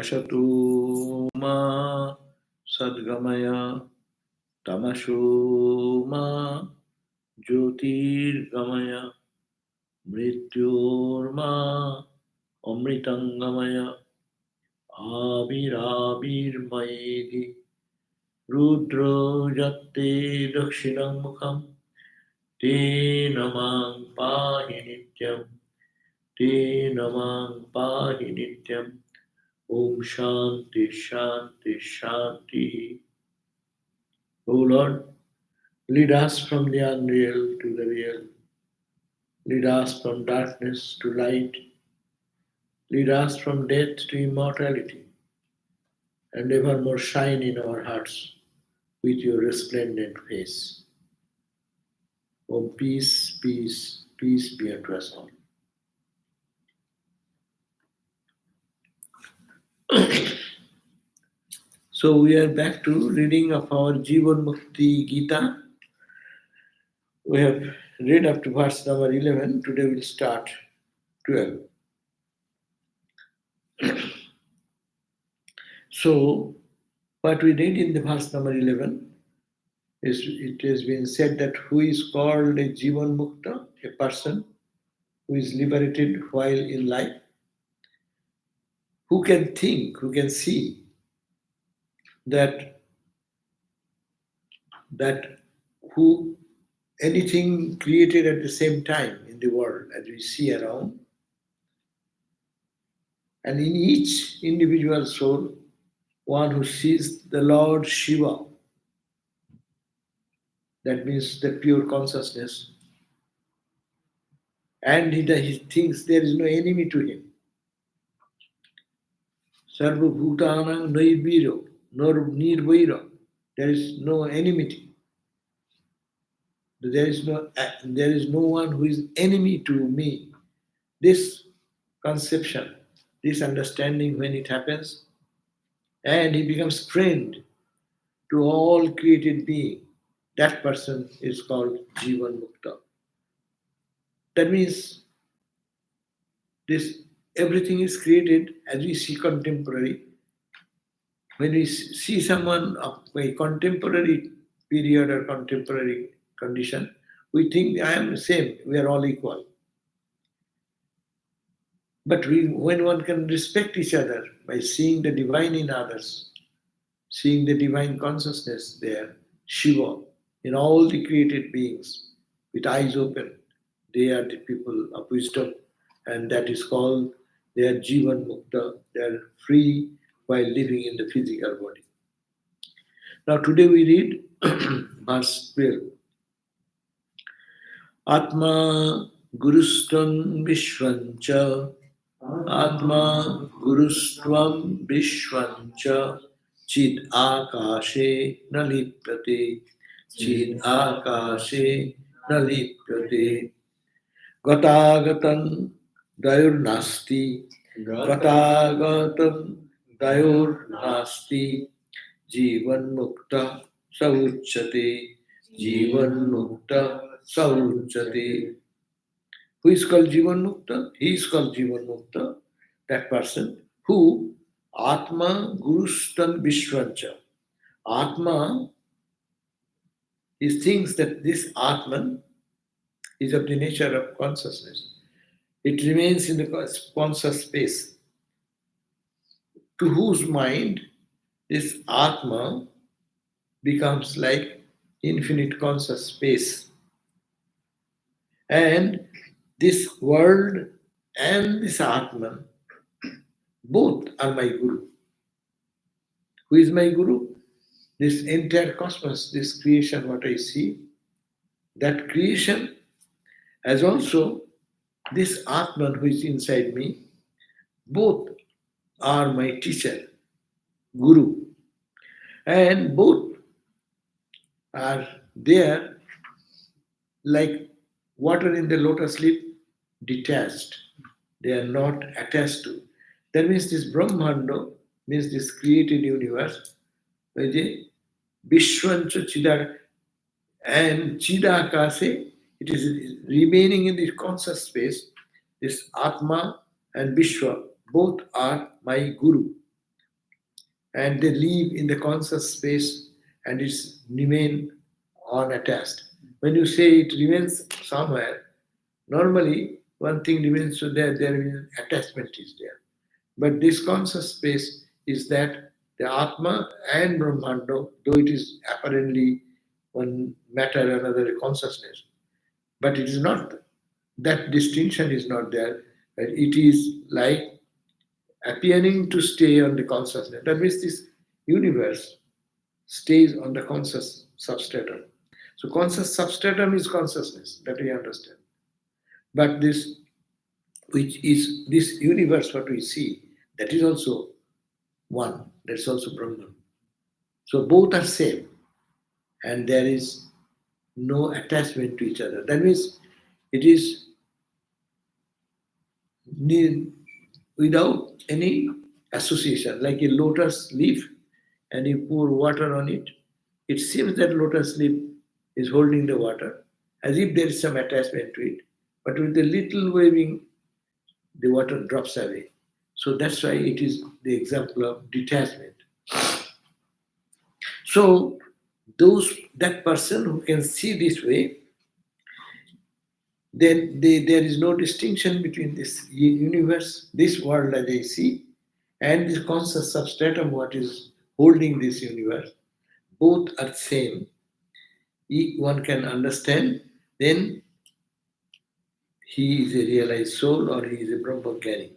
Asatu ma sadgamaya tamasho ma jyotirgamaya mrityorma amritangamaya avirabirmayedi rudro jatte dakshinam mukham te namang pahi nityam te namang pahi nityam Om Shanti Shanti Shanti. O Lord, lead us from the unreal to the real. Lead us from darkness to light. Lead us from death to immortality. And evermore shine in our hearts with your resplendent face. Om peace, peace, peace be unto us all. So we are back to reading of our Jivanmukti Gita. We have read up to verse number 11. Today we'll start 12. So, what we read in the verse number 11 is it has been said that who is called a Jivanmukta, a person who is liberated while in life, who can think, who can see that who anything created at the same time in the world as we see around, and in each individual soul, one who sees the Lord Shiva, that means the pure consciousness, and he thinks there is no enemy to him. Sarva Bhutanang Nairviro, nor Nirvaira, there is no enmity. There is no one who is enemy to me. This conception, this understanding when it happens, and he becomes friend to all created being, that person is called Jivan Mukta. That means this everything is created as we see contemporary. When we see someone of a contemporary period or contemporary condition, we think I am the same, we are all equal. But when one can respect each other by seeing the divine in others, seeing the divine consciousness there, Shiva, in all the created beings, with eyes open, they are the people of wisdom, and that is called they are Jivan Mukta, they are free while living in the physical body. Now today we read verse 12. Atma Gurustvam Vishwancha Atma Gurustvam Vishwancha Chid Akashe Nalipyate Chid Akashe Nalipyate Gatagatan Dayurnasti Gatagatan Dayurnasti Jivan Mukta Sauchate Jivan Mukta Sauchate. Who is called Jivan Mukta? He is called Jivan Mukta, that person who Atma Gurustan Vishwancha. Atma, he thinks that this Atman is of the nature of consciousness. It remains in the conscious space. To whose mind this Atma becomes like infinite conscious space. And this world and this Atman, both are my Guru. Who is my Guru? This entire cosmos, this creation, what I see, that creation as also this Atman who is inside me, both are my teacher, Guru. And both are there like water in the lotus leaf, detached. They are not attached to. That means this Brahmanda, means this created universe, Vishwancha Chidar and Chidakase, it is remaining in the conscious space. This Atma and Vishwa, both are my Guru. and they live in the conscious space and it's remain unattached. When you say it remains somewhere, normally one thing remains, so there is attachment is there. But this conscious space is that the Atma and Brahmanda, though it is apparently one matter, another consciousness, but it is not, that distinction is not there. It is like appearing to stay on the consciousness. That means this universe stays on the conscious substratum. So conscious substratum is consciousness, that we understand. But this, which is this universe, what we see, that is also one, that's also Brahman. So both are same, and there is no attachment to each other. That means it is without any association, like a lotus leaf, and you pour water on it. It seems that lotus leaf is holding the water, as if there is some attachment to it. But with a little waving, the water drops away. So that's why it is the example of detachment. So that person who can see this way, then there is no distinction between this universe, this world as I see, and this conscious substratum, what is holding this universe. Both are same. One can understand, then he is a realized soul or he is a Brahmajnani.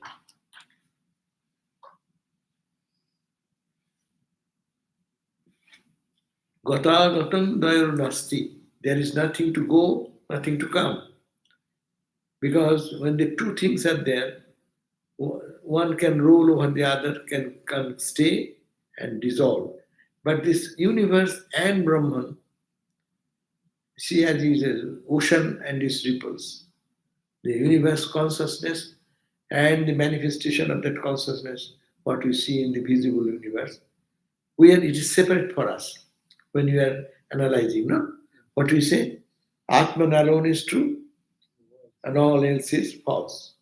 Gatagatam dayar nasti. There is nothing to go, nothing to come. Because when the two things are there, one can roll over the other, can stay and dissolve. But this universe and Brahman, see as is an ocean and its ripples. The universe consciousness and the manifestation of that consciousness, what we see in the visible universe, it is separate for us when we are analyzing, no? What we say, Atman alone is true and all else is false.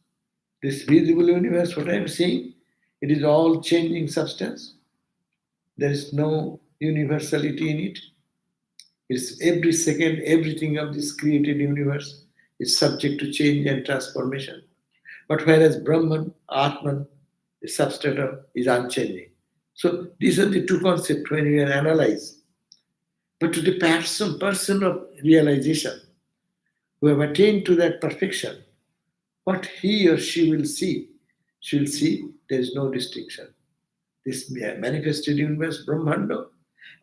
This visible universe, what I am saying, it is all changing substance. There is no universality in it. It's every second, everything of this created universe is subject to change and transformation. But whereas Brahman, Atman, the substratum is unchanging. So these are the two concepts when we analyze. But to the person of realization, who have attained to that perfection, what he or she will see there is no distinction. This manifested universe, Brahmanda,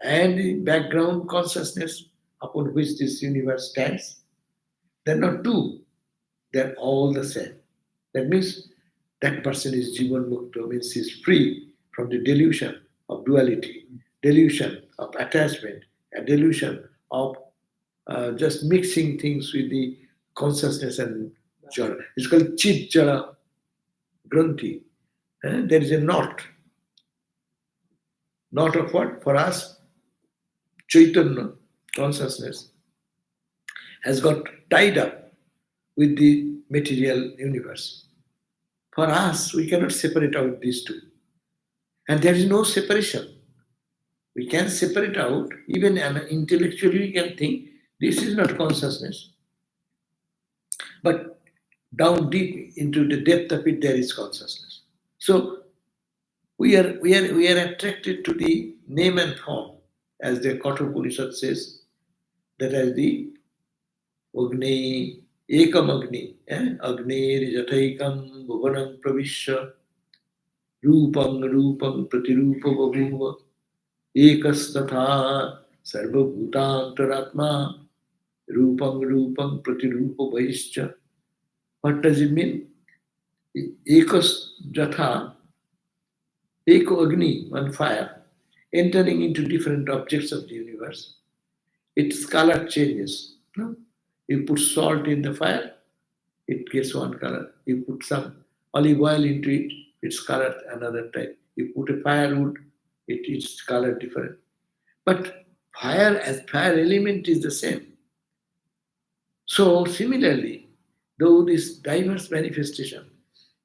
and the background consciousness upon which this universe stands, they're not two, they're all the same. That means that person is Jivanmukti, means he's free from the delusion of duality, delusion of attachment, a delusion of just mixing things with the consciousness and jara. It's called chit jara granthi. There is a knot. Knot of what? For us, Chaitanya, consciousness, has got tied up with the material universe. For us, we cannot separate out these two. And there is no separation. We can separate out, even intellectually we can think, this is not consciousness. But down deep into the depth of it, there is consciousness. So we are attracted to the name and form, as the Kathopanishad says, that as the Agni, Ekam Agni, Agni Jataikam Bhuvanam Pravishya, Rupam Rupam Pratirupa Babhuva, Ekastatha Sarvabhutantaratma, Rupam Rupam Pratirupa Vaishya. What does it mean? Ekas Jatha, Eko Agni, one fire, entering into different objects of the universe. Its color changes. No? You put salt in the fire, it gets one color. You put some olive oil into it, it's colored another type. You put a firewood, it's colored different. But fire as fire element is the same. So similarly, though this diverse manifestation,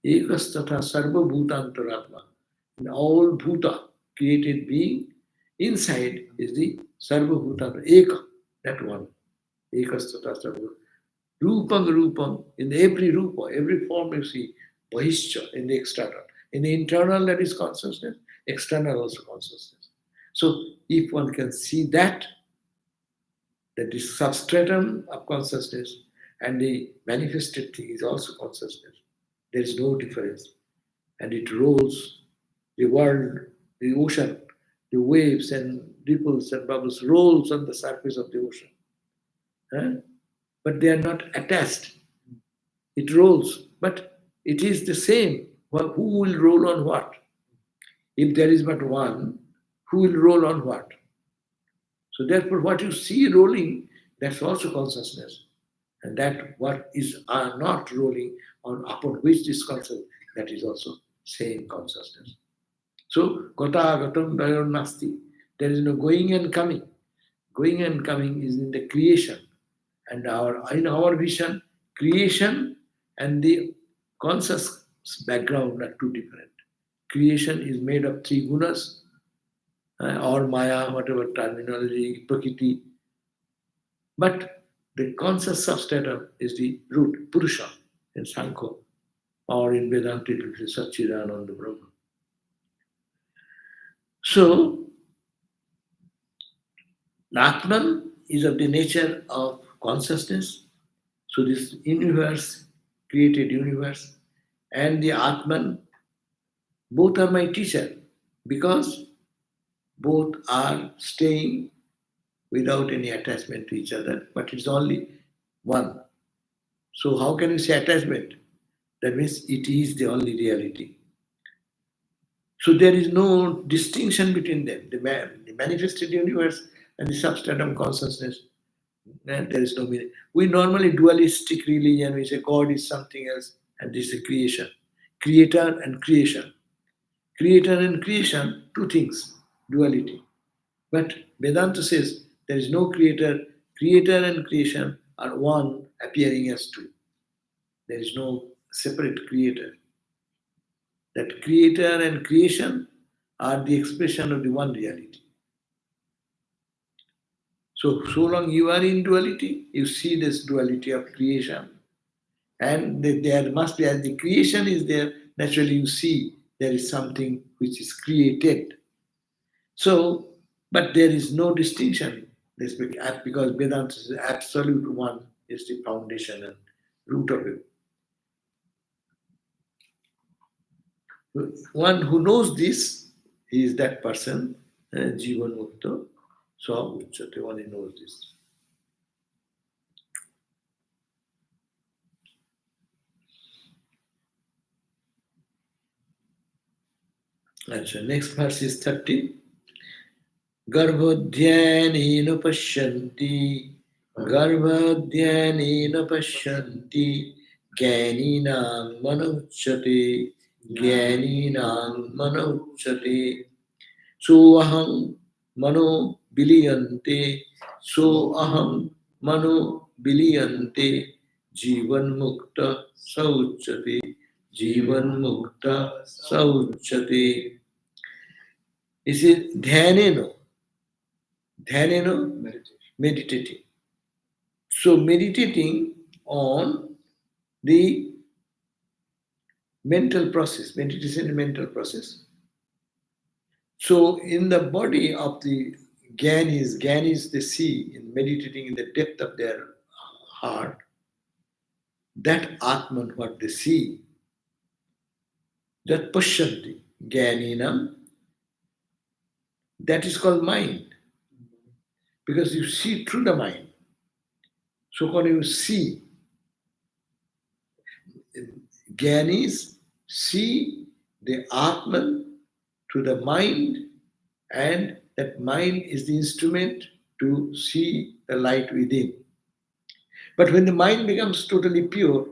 Ekas Tatha Sarva Bhutantaratma, in all Bhuta, created being. Inside is the Sarvabhuta Eka, that one. Ekastata Sarva. Rupam Rupam, in every rupa, every form you see, Bahishcha in the external. In the internal, that is consciousness, external also consciousness. So if one can see that, that is substratum of consciousness and the manifested thing is also consciousness. There is no difference. And it rolls, the world, the ocean, the waves and ripples and bubbles rolls on the surface of the ocean. Huh? But they are not attached. It rolls, but it is the same. Who will roll on what? If there is but one, who will roll on what? So therefore, what you see rolling, that's also consciousness. And that what is not rolling on upon which this consciousness, that is also same consciousness. So gata gatam dayon nasti. There is no going and coming. Going and coming is in the creation. And in our vision, creation and the conscious background are two different. Creation is made of three gunas, or maya, whatever terminology, prakriti. But the conscious substratum is the root, purusha, in Sankhya, or in Vedanta it is Satchidananda Brahma. So, Atman is of the nature of consciousness. So this universe, created universe, and the Atman, both are my teacher because both are staying without any attachment to each other, but it's only one. So how can you say attachment? That means it is the only reality. So there is no distinction between them. The manifested universe and the substratum consciousness, and there is no meaning. We normally dualistic religion, we say God is something else and this is creation. Creator and creation. Creator and creation, two things, duality. But Vedanta says there is no creator. Creator and creation are one appearing as two. There is no separate creator. That creator and creation are the expression of the one reality. So long you are in duality, you see this duality of creation. And there must be, as the creation is there, naturally you see there is something which is created. So, but there is no distinction because Vedanta is absolute one, is the foundation and root of it. One who knows this, he is that person, Jivanmukti. So, one who knows this. And so next verse is 30. Garbhodhyanena pashyanti, Garbhodhyanena pashyanti, Jnaninam manauchyate, Jnaninam manauchyate. So aham mano biliyante, so aham mano biliyante, Jivanmukta sauchyate, Jivanmukta sauchyate. This is dhyaneno. Dhyaneno, meditating. So meditating on the mental process, meditation is mental process. So in the body of the Gyanis they see in meditating in the depth of their heart, that Atman, what they see, that Pashyanti, Jnaninam, that is called mind. Because you see through the mind. So when you see, Gyanis see the Atman through the mind, and that mind is the instrument to see the light within. But when the mind becomes totally pure,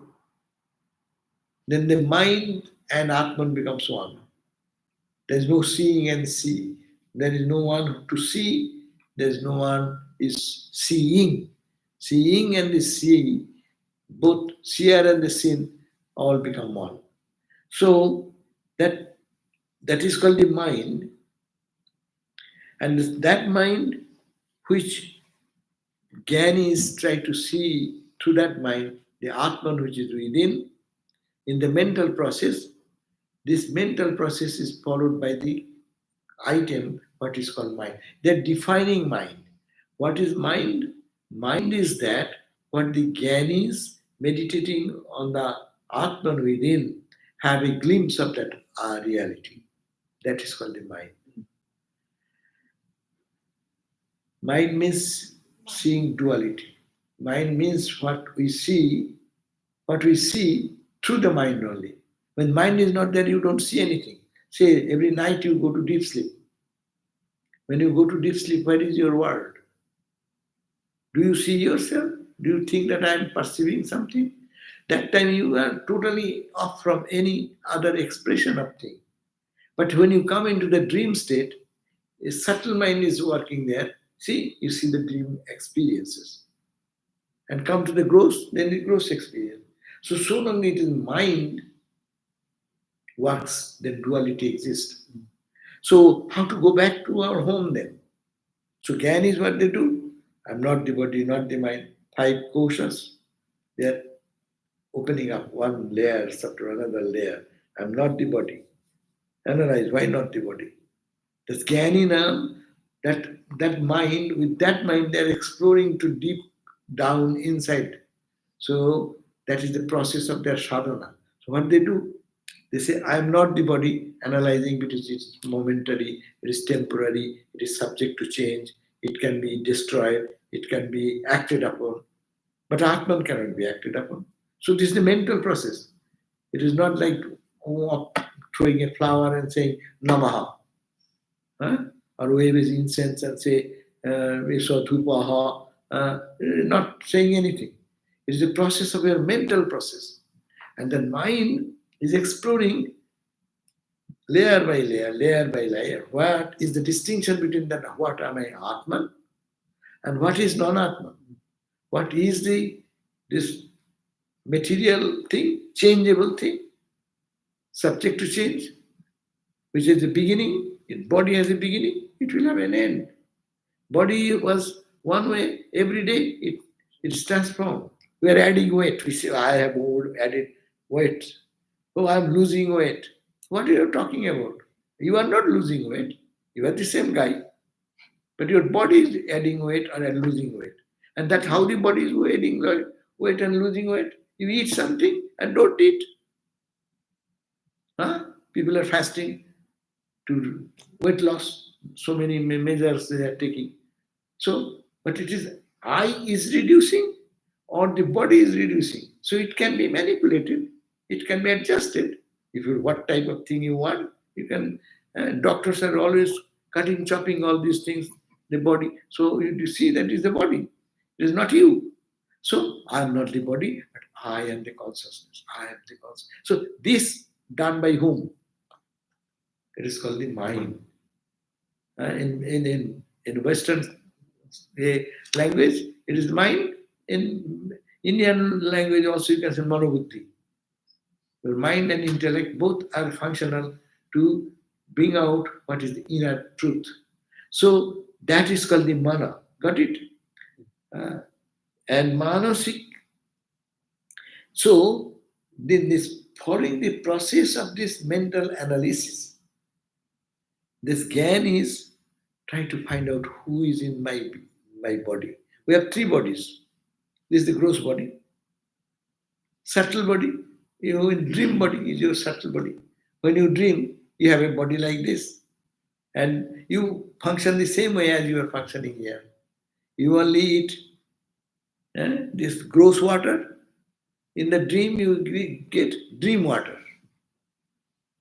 then the mind and Atman becomes one. There is no seeing and see. There is no one to see. There is no one is seeing. Seeing and the seeing, both seer and the seen, all become one. So that is called the mind. And that mind which Gyanis try to see through that mind, the Atman which is within, in the mental process, this mental process is followed by the item, what is called mind. They're defining mind. What is mind? Mind is that what the Gyanis meditating on the Atman within have a glimpse of that reality. That is called the mind. Mind means seeing duality. Mind means what we see through the mind only. When mind is not there, you don't see anything. Say, every night you go to deep sleep. When you go to deep sleep, where is your world? Do you see yourself? Do you think that I am perceiving something? That time you are totally off from any other expression of thing. But when you come into the dream state, a subtle mind is working there. See, you see the dream experiences. And come to the gross, then the gross experience. So long it is mind works, then duality exists. So how to go back to our home then? So Gyan is what they do. I'm not the body, not the mind. 5 koshas, they're opening up one layer after another layer. I'm not the body. Analyze, why not the body? That's Jnani that mind, with that mind, they're exploring to deep down inside. So that is the process of their sadhana. So what they do? They say, I am not the body, analyzing because it's momentary, it is temporary, it is subject to change, it can be destroyed, it can be acted upon. But Atman cannot be acted upon. So this is the mental process. It is not like throwing a flower and saying Namaha. Huh? Or wave his incense and say Viswadhupaha, not saying anything. It is a process of your mental process. And the mind is exploring layer by layer. What is the distinction between that? What am I, Atman? And what is non-Atman? What is this material thing, changeable thing, subject to change, which is the beginning. If body has a beginning, it will have an end. Body was one way, every day it's transformed. We are adding weight. We say, I have added weight. Oh, I'm losing weight. What are you talking about? You are not losing weight. You are the same guy. But your body is adding weight or losing weight. And that's how the body is adding weight and losing weight. You eat something and don't eat. Huh? People are fasting to weight loss. So many measures they are taking. So, but it is I is reducing or the body is reducing. So it can be manipulated. It can be adjusted. If you what type of thing you want, you can. Doctors are always cutting, chopping all these things, the body. So you see that is the body. It is not you. So I am not the body, but I am the consciousness. I am the consciousness. So this done by whom? It is called the mind. In Western language, it is mind. In Indian language also you can say manobuddhi. Your mind and intellect both are functional to bring out what is the inner truth. So that is called the mana. Got it? And manasik. So this following the process of this mental analysis, this Gyan is trying to find out who is in my body. We have 3 bodies. This is the gross body, subtle body. In dream body is your subtle body. When you dream, you have a body like this. And you function the same way as you are functioning here. You only eat this gross water. In the dream, you get dream water.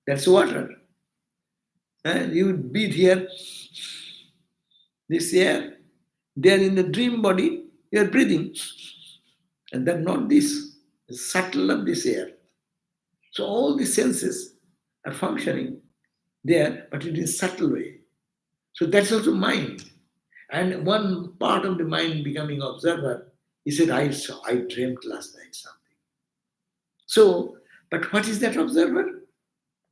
That's water. You breathe here, this air. There in the dream body, you are breathing. And then not this, subtle of this air. So all the senses are functioning there, but it is subtle way. So that's also mind. And one part of the mind becoming observer, he said, I dreamt last night something. So, but what is that observer?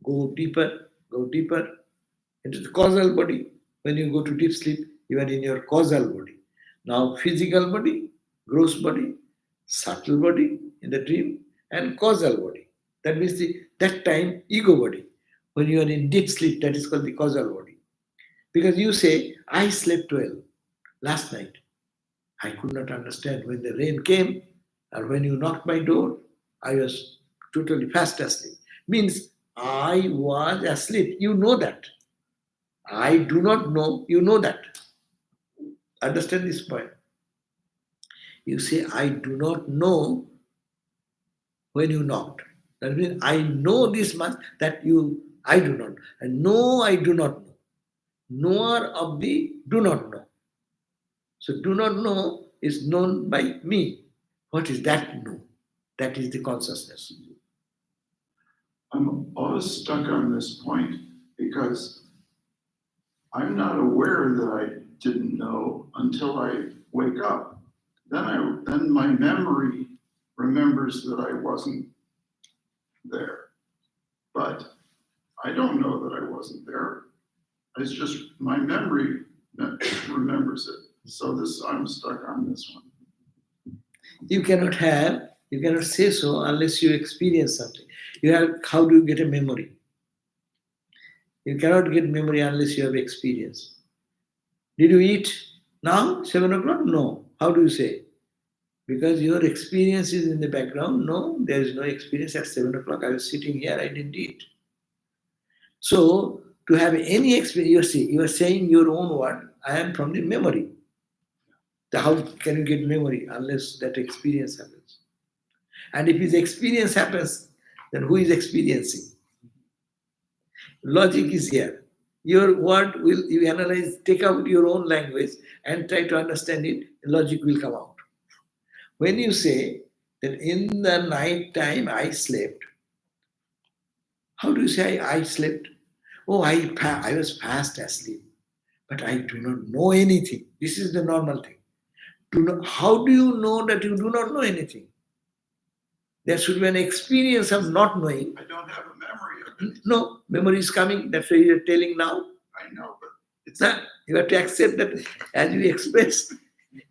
Go deeper into the causal body. When you go to deep sleep, you are in your causal body. Now, physical body, gross body, subtle body in the dream, and causal body. That means that time, ego body. When you are in deep sleep, that is called the causal body. Because you say, I slept well last night. I could not understand when the rain came or when you knocked my door, I was totally fast asleep. Means I was asleep. You know that. I do not know. You know that. Understand this point. You say, I do not know when you knocked. That means I know this much that I do not. And no, I do not know. Knower of the do not know. So do not know is known by me. What is that know? That is the consciousness. I'm always stuck on this point because I'm not aware that I didn't know until I wake up. Then my memory remembers that I wasn't there. But I don't know that I wasn't there. It's just my memory that remembers it. So I'm stuck on this one. You cannot say so unless you experience something. How do you get a memory? You cannot get memory unless you have experience. Did you eat now, 7 o'clock? No. How do you say? Because your experience is in the background. No, there is no experience at 7 o'clock. I was sitting here, I didn't eat. So, to have any experience, you are saying your own word, I am from the memory. How can you get memory unless that experience happens? And if his experience happens, then who is experiencing? Logic is here. Your word you analyze, take out your own language and try to understand it, logic will come out. When you say that in the night time I slept, how do you say I slept? Oh, I was fast asleep, but I do not know anything. This is the normal thing. How do you know that you do not know anything? There should be an experience of not knowing. I don't have a memory of it. No, memory is coming. That's why you're telling now. I know, but it's not. You have to accept that as you express,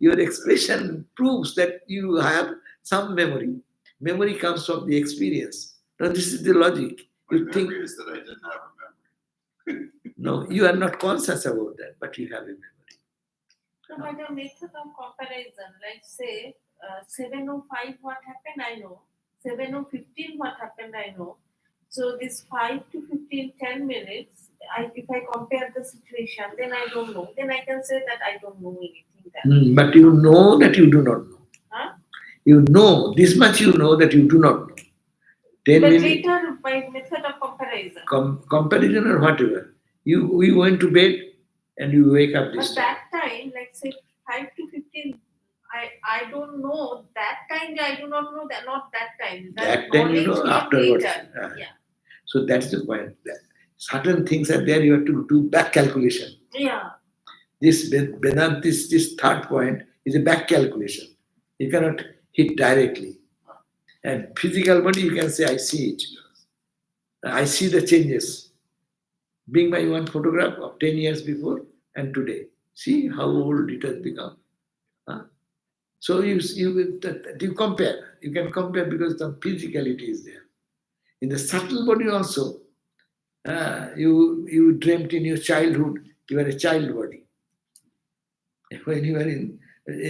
your expression proves that you have some memory. Memory comes from the experience. Now, this is the logic. My memory is that I didn't have a memory. No, you are not conscious about that, but you have a memory. So, by the method of comparison, like say 7:05 what happened, I know. 7:15 what happened, I know. So this 5 to 15, 10 minutes, if I compare the situation, then I don't know. Then I can say that I don't know anything. But you know that you do not know. Huh? You know, this much you know that you do not know. 10 but minutes, later by method of comparison. Comparison or whatever. We went to bed and you wake up this But time. that time, like say 5 to 15, I don't know that time. I do not know that, not that time. That time you know afterwards. Yeah. So that's the point. Certain things are there, you have to do back calculation. Yeah. This third point is a back calculation. You cannot hit directly. And physical body, you can say, I see it. I see the changes. Bring my one photograph of 10 years before and today. See how old it has become. So you compare. You can compare because the physicality is there. In the subtle body also, you dreamt in your childhood, you were a child body. When you are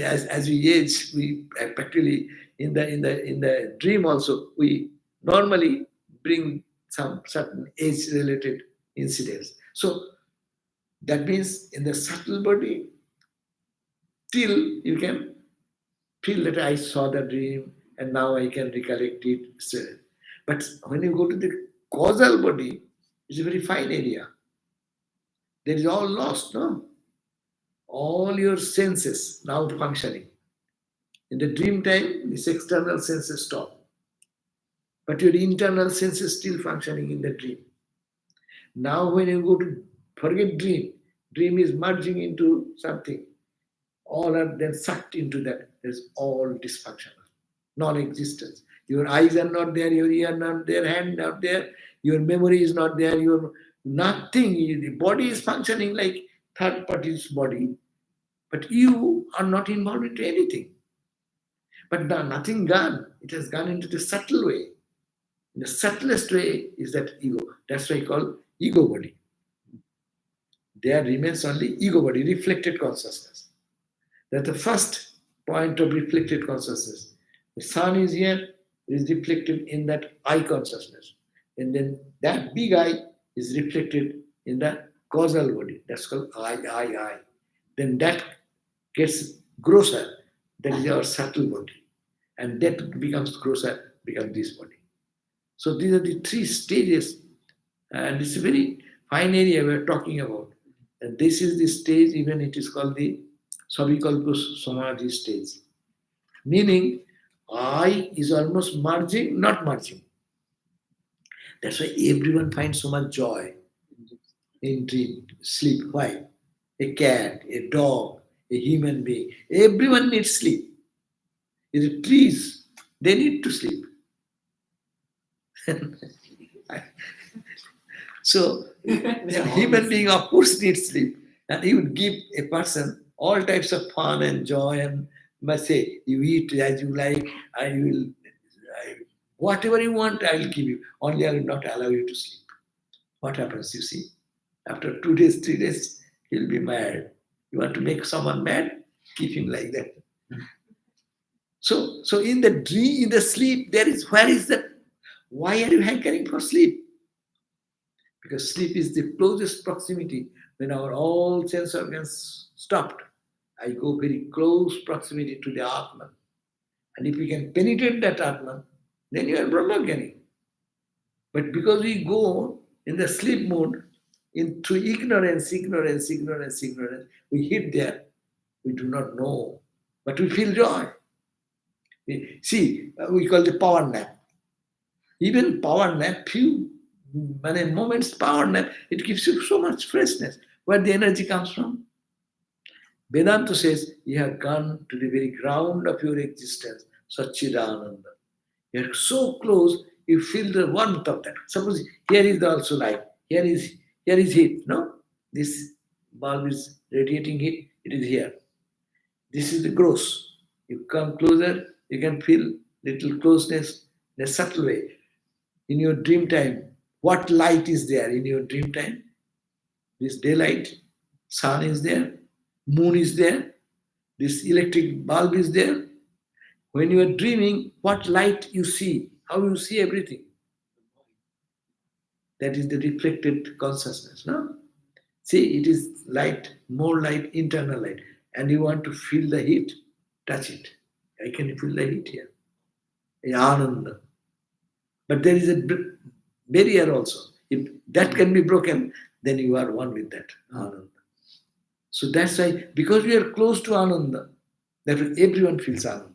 as we age, we practically in the dream also we normally bring some certain age-related incidents. So that means in the subtle body, till you can feel that I saw the dream and now I can recollect it. But when you go to the causal body, it's a very fine area. There is all lost, no? All your senses now functioning. In the dream time, these external senses stop. But your internal senses still functioning in the dream. Now when you go to forget dream is merging into something. All are then sucked into that. There's all dysfunctional, non-existence. Your eyes are not there, your ear not there, hand not there, your memory is not there, your nothing. The body is functioning like third party's body, but you are not involved into anything. But now nothing gone. It has gone into the subtle way. The subtlest way is that ego. That's why I call ego body. There remains only ego body, reflected consciousness. That's the first point of reflected consciousness. The sun is here, it is reflected in that I consciousness. And then that big I is reflected in the causal body. That's called I. Then that gets grosser. That is our subtle body. And that becomes grosser, becomes this body. So these are the three stages. And it's a very fine area we're talking about. And this is the stage, even it is called the Savikalpa Samadhi stage. Meaning, I is almost merging, not merging. That's why everyone finds so much joy in dream, sleep. Why? A cat, a dog, a human being. Everyone needs sleep. The trees, they need to sleep. So, a human being, of course, needs sleep. And he would give a person all types of fun and joy and must say, you eat as you like, whatever you want, I will give you. Only I will not allow you to sleep. What happens, you see? After 2 days, 3 days, he'll be mad. You want to make someone mad? Keep him like that. So in the dream, in the sleep, where is that? Why are you hankering for sleep? Because sleep is the closest proximity when our all sense organs stopped. I go very close proximity to the Atman. And if we can penetrate that Atman, then you are Brahmajnani. But because we go in the sleep mode, through ignorance, we hit there. We do not know. But we feel joy. See, we call the power nap. Even power nap, few moments power nap, it gives you so much freshness. Where the energy comes from? Vedanta says you have gone to the very ground of your existence, Satchidananda. You are so close, you feel the warmth of that. Suppose here is also light, here is heat, no? This bulb is radiating heat, it is here. This is the gross. You come closer, you can feel little closeness in a subtle way. In your dream time, what light is there in your dream time? This daylight, sun is there, moon is there, this electric bulb is there. When you are dreaming, what light you see, how you see everything. That is the reflected consciousness, no? See, it is light, more light, internal light. And you want to feel the heat, touch it. I can feel the heat here. Ananda. But there is a barrier also. If that can be broken, then you are one with that Ananda. So that's why, because we are close to Ananda, that everyone feels Ananda.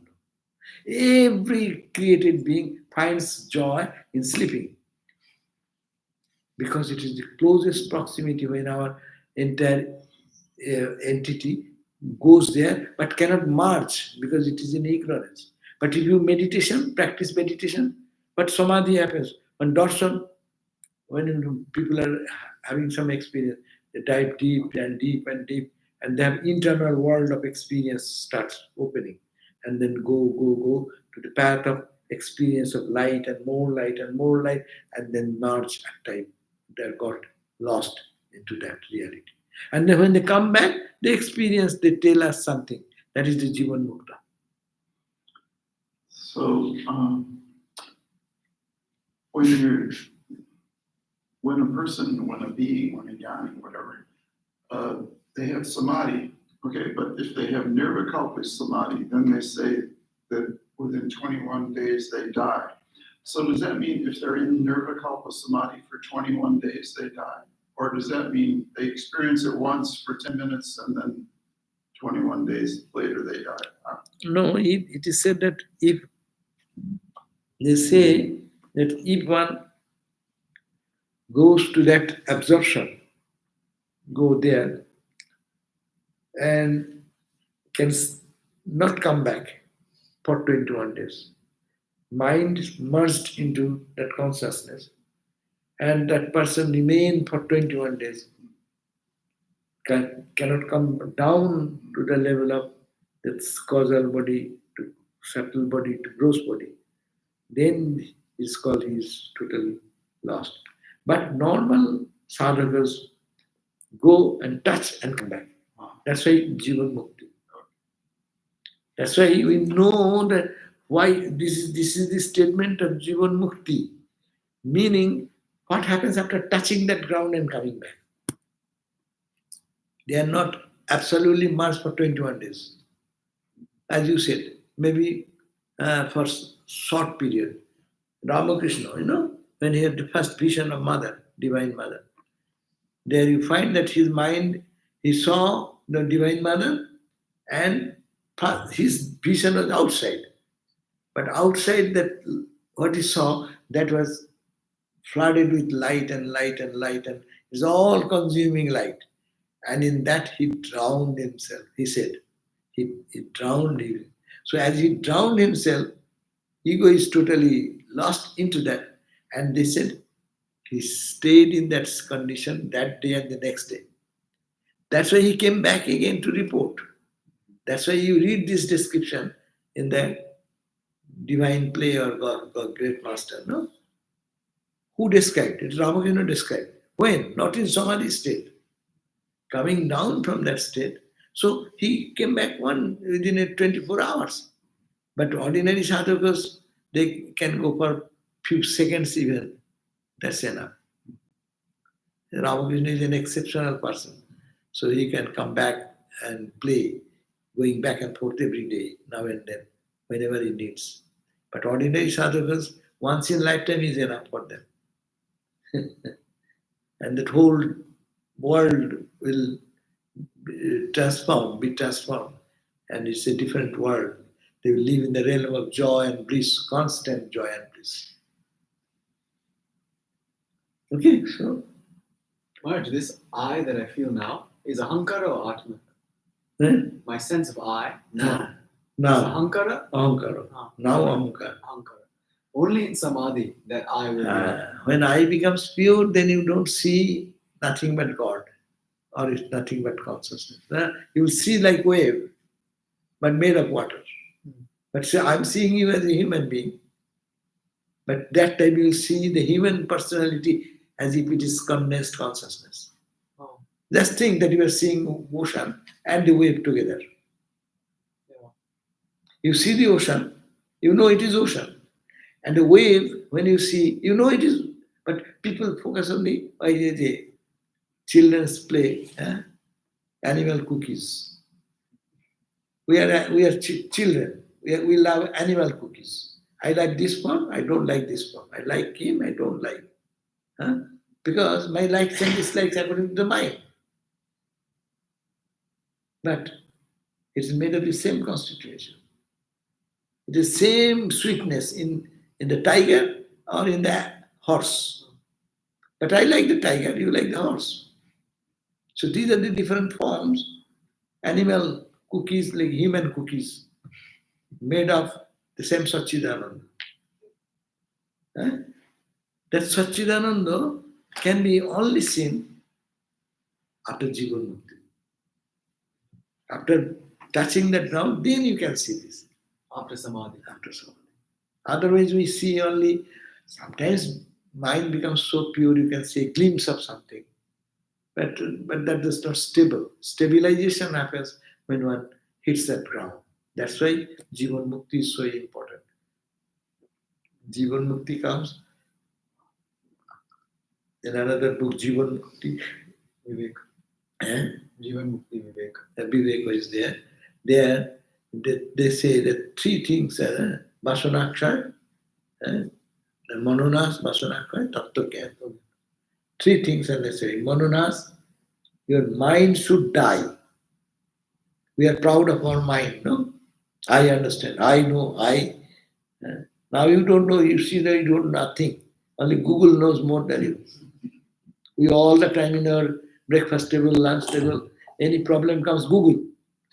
Every created being finds joy in sleeping. Because it is the closest proximity when our entire entity goes there, but cannot merge because it is in ignorance. But if you practice meditation, but samadhi happens. When darshan, when people are having some experience, they dive deep and deep and deep, and their internal world of experience starts opening, and then go to the path of experience of light and more light and more light, and then merge at time. They got lost into that reality. And then when they come back, they tell us something. That is the Jivanmukti. So when a being, when a jnani, whatever, they have samadhi, okay, but if they have nirvikalpa samadhi, then they say that within 21 days they die. So does that mean if they're in nirvikalpa samadhi for 21 days they die? Or does that mean they experience it once for 10 minutes and then 21 days later they die? No, it is said that if one goes to that absorption, go there, and can not come back for 21 days. Mind is merged into that consciousness, and that person remain for 21 days. cannot come down to the level of this causal body to subtle body to gross body, then it's called he's totally lost. But normal sadhakas go and touch and come back. That's why Jivanmukti. That's why we know that why this is the statement of Jivanmukti, meaning what happens after touching that ground and coming back. They are not absolutely merged for 21 days. As you said, maybe for short period. Ramakrishna, when he had the first vision of Mother, Divine Mother, there you find that his mind, he saw the Divine Mother and his vision was outside. But outside that, what he saw, that was flooded with light and light and light, and it's all consuming light. And in that he drowned himself, he said. He drowned him. So as he drowned himself, ego is totally lost into that. And they said he stayed in that condition that day and the next day. That's why he came back again to report. That's why you read this description in the divine play or God great master, no? Who described it? Ramakrishna described. When? Not in Samadhi state. Coming down from that state. So he came back within 24 hours. But ordinary sadhakas, they can go for few seconds even. That's enough. Ramakrishna is an exceptional person. So he can come back and play, going back and forth every day, now and then, whenever he needs. But ordinary sadhakas, once in lifetime is enough for them. And that whole world will be transformed. And it's a different world. They will live in the realm of joy and bliss, constant joy and bliss. Okay, so. Maharaj, this I that I feel now is Ahankara or Atma? My sense of I now. Now. Is Ahankara? Ahankara. Now Ahankara. Ahankara. Only in Samadhi that I will be. When I becomes pure, then you don't see nothing but God, or it's nothing but consciousness. You will see like wave, but made of water. But say, I'm seeing you as a human being. But that time you will see the human personality as if it is condensed consciousness. Oh. Just think that you are seeing ocean and the wave together. Yeah. You see the ocean, you know it is ocean. And the wave, when you see, you know it is, but people focus on the children's play, animal cookies. We are children. We love animal cookies. I like this one, I don't like this one. I like him, I don't like. Because my likes and dislikes according to the mind. But it is made of the same constitution. It is same sweetness in the tiger or in the horse. But I like the tiger, you like the horse. So these are the different forms, animal cookies like human cookies, made of the same Satchidananda. That Satchidananda can be only seen after Jivanmukti. After touching that ground, then you can see this. After Samadhi. After Samadhi. Otherwise, we see only, sometimes mind becomes so pure, you can see a glimpse of something. But that is not stable. Stabilization happens when one hits that ground. That's why Jivanmukti is so important. Jivanmukti comes in another book, Jivanmukti. Vivek. Jivanmukti Vivek. Vivek is there. There, they say that three things are Vasanakshay, Manonas, Vasanakshay, Tattva. Three things are necessary. Manonas, your mind should die. We are proud of our mind, no? I understand, I know, I. Now you don't know, you see that you don't know nothing. Only Google knows more than you. We all the time in our breakfast table, lunch table, any problem comes, Google.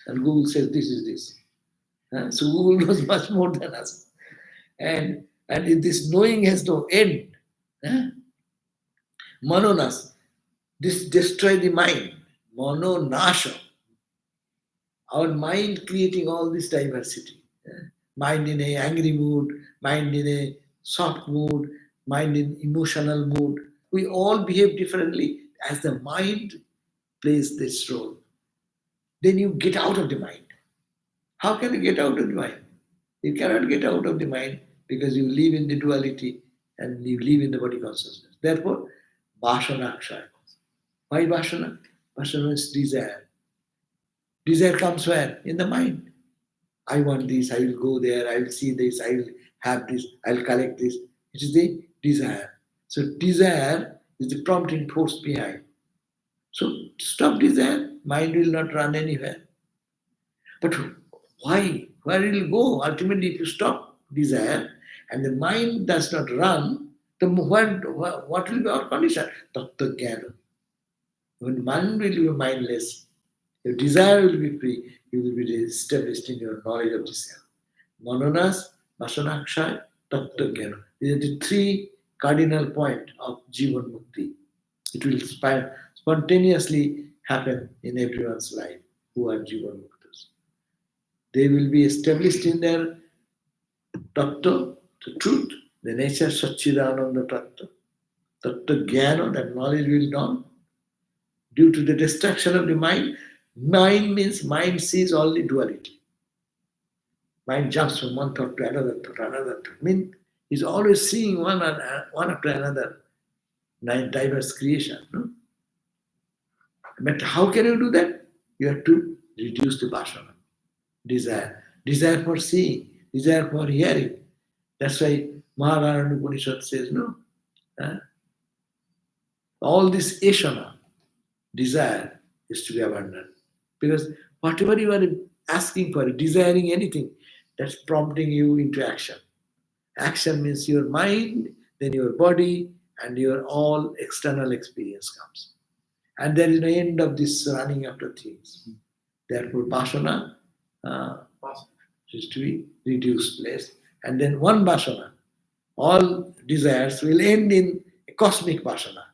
And Google says, this is this. So Google knows much more than us. And this knowing has no end. Manonas, this destroy the mind. Mono nasha. Our mind creating all this diversity. Mind in a angry mood, mind in a soft mood, mind in emotional mood. We all behave differently as the mind plays this role. Then you get out of the mind. How can you get out of the mind? You cannot get out of the mind because you live in the duality and you live in the body consciousness. Therefore, Vasana Akshaya. Why Vasana? Vasana is desire. Desire comes where? In the mind. I want this, I will go there, I will see this, I will have this, I will collect this. It is the desire. So desire is the prompting force behind. So stop desire, mind will not run anywhere. But why? Where it will go? Ultimately, if you stop desire and the mind does not run, then what will be our condition? Tattva jnana. When mind will be mindless, your desire will be free, you will be established in your knowledge of the self. Manonas, Vasanakshay, Tattva jnana. These are the three cardinal points of Jivanmukti. It will spontaneously happen in everyone's life who are Jivanmuktas. They will be established in their tattva, the truth, the nature Satchidananda tattva. Tattva jnana, that knowledge will dawn. Due to the destruction of the mind, mind means mind sees only duality. Mind jumps from one thought to another thought, another thought. Means is always seeing one after another, diverse creation. No? But how can you do that? You have to reduce the vasana, desire. Desire for seeing, desire for hearing. That's why Maharana Upanishad says, no. All this ashana, desire, is to be abandoned. Because whatever you are asking for, desiring anything, that's prompting you into action. Action means your mind, then your body, and your all external experience comes. And there is no end of this running after things. Therefore, vasana is to be reduced less. And then one vasana, all desires will end in a cosmic vasana,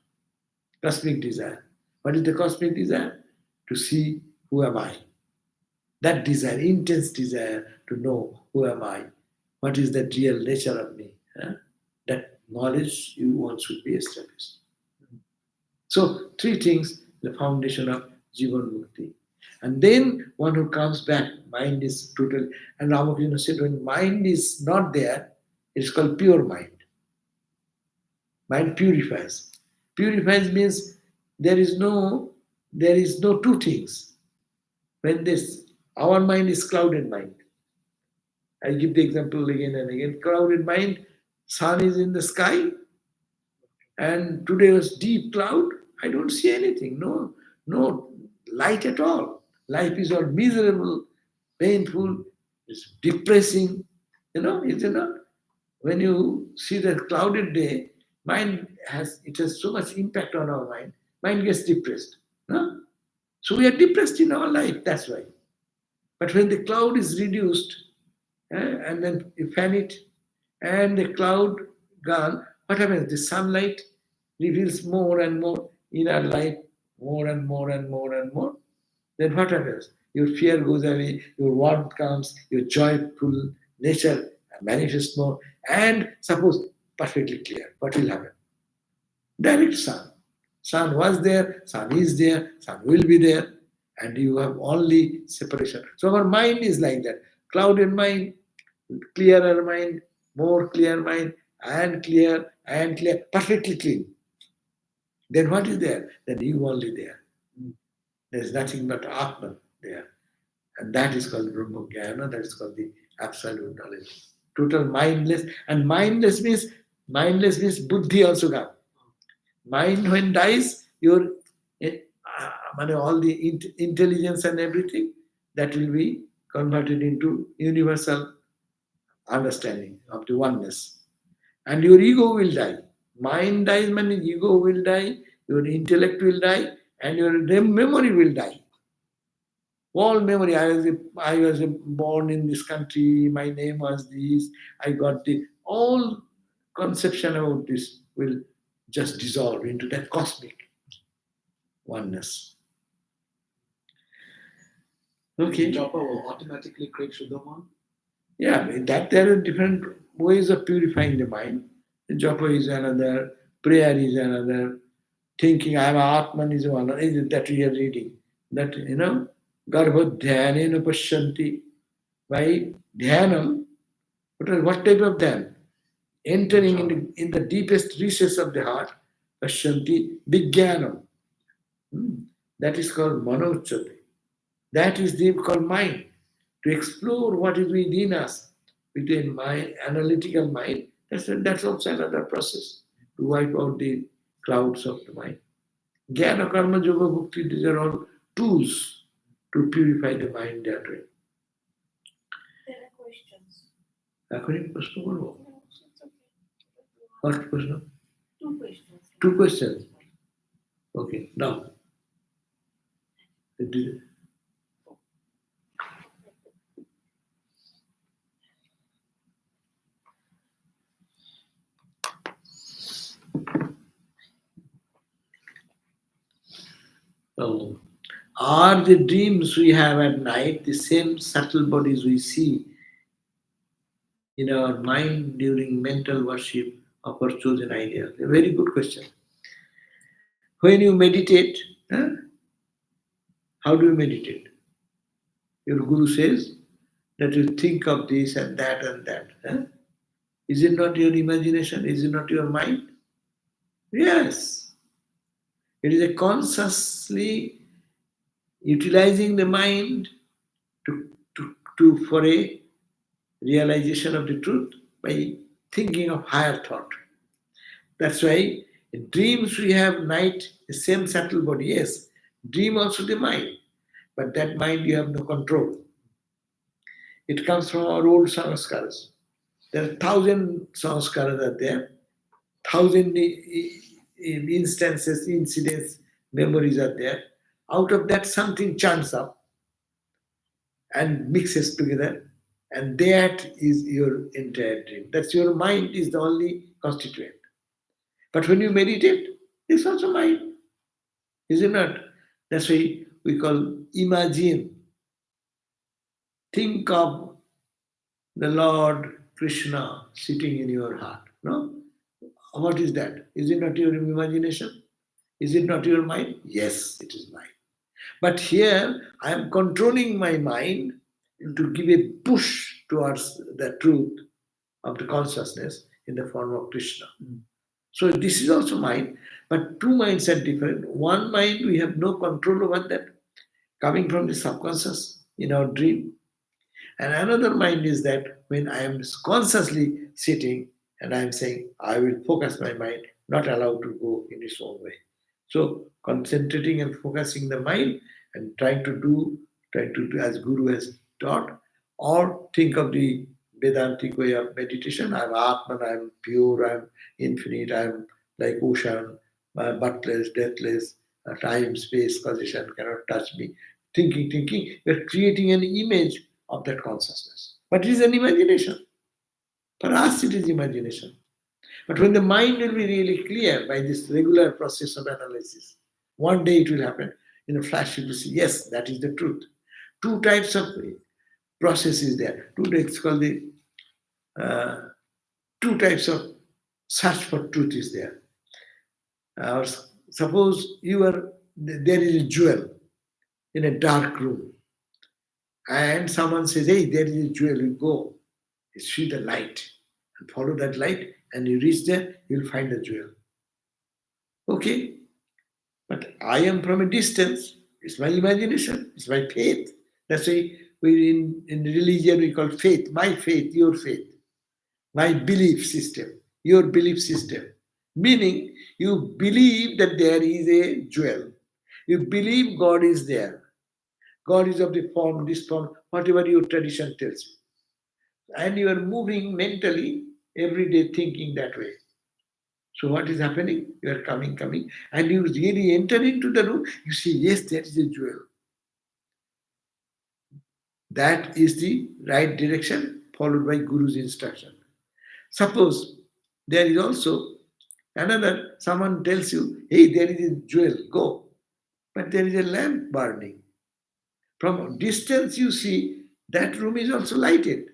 cosmic desire. What is the cosmic desire? To see who am I. That desire, intense desire to know who am I. What is the real nature of me? That knowledge you want should be established. So, three things, the foundation of Jivanmukti. And then one who comes back, mind is total. And Ramakrishna said, when mind is not there, it's called pure mind. Mind purifies. Purifies means there is no two things. When our mind is clouded mind. I give the example again and again. Clouded mind, sun is in the sky, and today was deep cloud. I don't see anything. No light at all. Life is all miserable, painful, it's depressing. Is it not? When you see that clouded day, it has so much impact on our mind. Mind gets depressed. No? So we are depressed in our life, that's why. But when the cloud is reduced, and then you fan it, and the cloud gone, what happens? The sunlight reveals more and more in our life, more and more and more and more. Then what happens? Your fear goes away, your warmth comes, your joyful nature manifests more, and suppose perfectly clear, what will happen? Direct sun. Sun was there, sun is there, sun will be there, and you have only separation. So our mind is like that. Clouded mind, clearer mind, more clear mind, and clear, perfectly clean. Then what is there? Then you only there. There is nothing but Atman there. And that is called Brahma Jnana, that is called the absolute knowledge. Total mindless. And mindless means buddhi also comes. Mind when dies, your all the intelligence and everything, that will be converted into universal understanding of the oneness. And your ego will die. Mind dies, meaning ego will die, your intellect will die, and your memory will die. All memory, I was born in this country, my name was this, I got the, all conception about this will just dissolve into that cosmic oneness. Okay. Japa will automatically create Shuddhaman. Yeah, that there are different ways of purifying the mind. Japa is another, prayer is another, thinking I am Atman is one, is that we are reading. That, Garbha Dhyanena Pashyanti. By Dhyanam, what type of dhyan? Entering in the deepest recess of the heart, Pashyanti Vijnanam. That is called Manochati. That is called mind. To explore what is within us with a mind, analytical mind, that's also another process to wipe out the clouds of the mind. Jnana, Karma, Yoga, Bhakti, these are all tools to purify the mind that way. There are questions. এখনই প্রশ্ন করবো? No, it's okay. What প্রশ্ন? Two questions. Two questions. Okay, now. Oh. Are the dreams we have at night the same subtle bodies we see in our mind during mental worship of our chosen ideas? A very good question. When you meditate, how do you meditate? Your guru says that you think of this and that and that. Is it not your imagination? Is it not your mind? Yes. It is a consciously utilizing the mind for a realization of the truth by thinking of higher thought. That's why in dreams we have night, the same subtle body. Yes, dream also the mind, but that mind you have no control. It comes from our old sanskaras. There are 1,000 sanskaras are there, 1,000 instances, incidents, memories are there. Out of that, something churns up and mixes together, and that is your entire dream. That's your mind is the only constituent. But when you meditate, it's also mind, is it not? That's why we call imagine. Think of the Lord Krishna sitting in your heart. No? What is that? Is it not your imagination? Is it not your mind? Yes, it is mind. But here I am controlling my mind to give a push towards the truth of the consciousness in the form of Krishna. So this is also mind, but two minds are different. One mind we have no control over that, coming from the subconscious in our dream. And another mind is that when I am consciously sitting and I am saying, I will focus my mind, not allowed to go in its own way. So concentrating and focusing the mind and trying to do as Guru has taught, or think of the Vedantic way of meditation. I'm Atman, I'm pure, I'm infinite, I'm like ocean, birthless, deathless, time, space, causation cannot touch me. Thinking, we're creating an image of that consciousness. But it is an imagination. For us, it is imagination. But when the mind will be really clear by this regular process of analysis, one day it will happen. In a flash, you will see, yes, that is the truth. Two types of process is there. It's called the two types of search for truth is there. Suppose there is a jewel in a dark room, and someone says, hey, there is a jewel, you go, you see the light, and follow that light, and you reach there, you'll find the jewel. Okay, but I am from a distance, it's my imagination, it's my faith. That's why in religion we call faith, my faith, your faith, my belief system, your belief system. Meaning, you believe that there is a jewel. You believe God is there. God is of the form, this form, whatever your tradition tells you. And you are moving mentally every day thinking that way. So what is happening? You are coming, and you really enter into the room, you see, yes, there is a jewel. That is the right direction followed by Guru's instruction. Suppose there is also someone tells you, hey, there is a jewel, go. But there is a lamp burning. From distance you see that room is also lighted.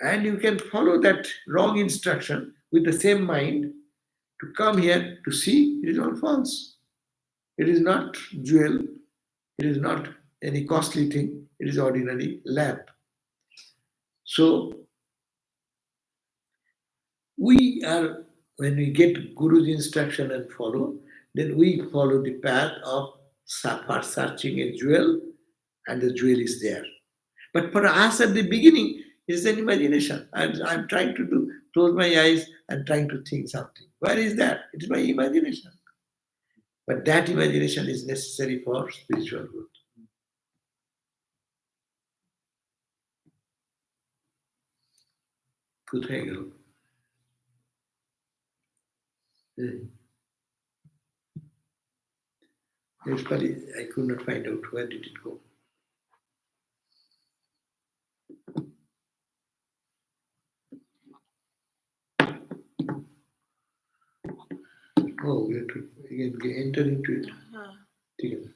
And you can follow that wrong instruction with the same mind to come here to see it is all false. It is not jewel, it is not any costly thing, it is ordinary lamp. So we are, when we get Guru's instruction and follow, then we follow the path of for searching a jewel, and the jewel is there. But for us at the beginning, it's an imagination. I'm trying to close my eyes and trying to think something. Where is that? It is my imagination. But that imagination is necessary for spiritual growth. কোথায় গেল? I could not find out where did it go. Oh, we have to again enter into it. ঠিক আছে.